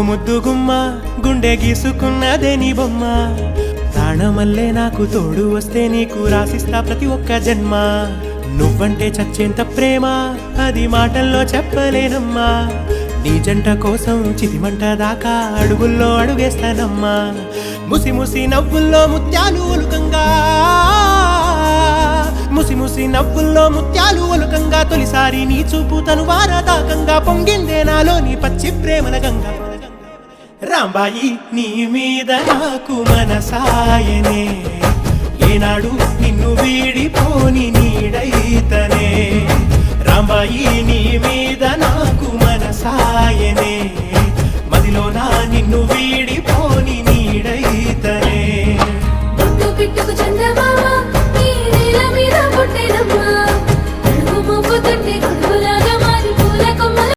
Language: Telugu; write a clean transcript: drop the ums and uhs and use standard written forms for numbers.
ముద్దుగుమ్మ గుండె గీసుకున్నదే నీ బొమ్మ ప్రాణమల్లే నాకు తోడు వస్తే నీకు రాసిస్తా ప్రతి ఒక్క జన్మ నువ్వంటే చచ్చేంత ప్రేమ అది మాటల్లో చెప్పలేనమ్మా నీ జంట కోసం చితిమంట దాకా అడుగుల్లో అడుగేస్తానమ్మా ముసి ముసి నవ్వుల్లో ముత్యాలు ఒలుకంగా ముసి ముసి నవ్వుల్లో ముత్యాలు ఒలుకంగా తొలిసారి నీ చూపు తను వారదాకంగా పొంగిందే నాలో నీ పచ్చి ప్రేమల గంగా రాంబాయి నీ మీద నాకు మనసాయనే ఏనాడు నిన్ను వీడిపోని నీడైతనే రాంబాయి నీ మీద నాకు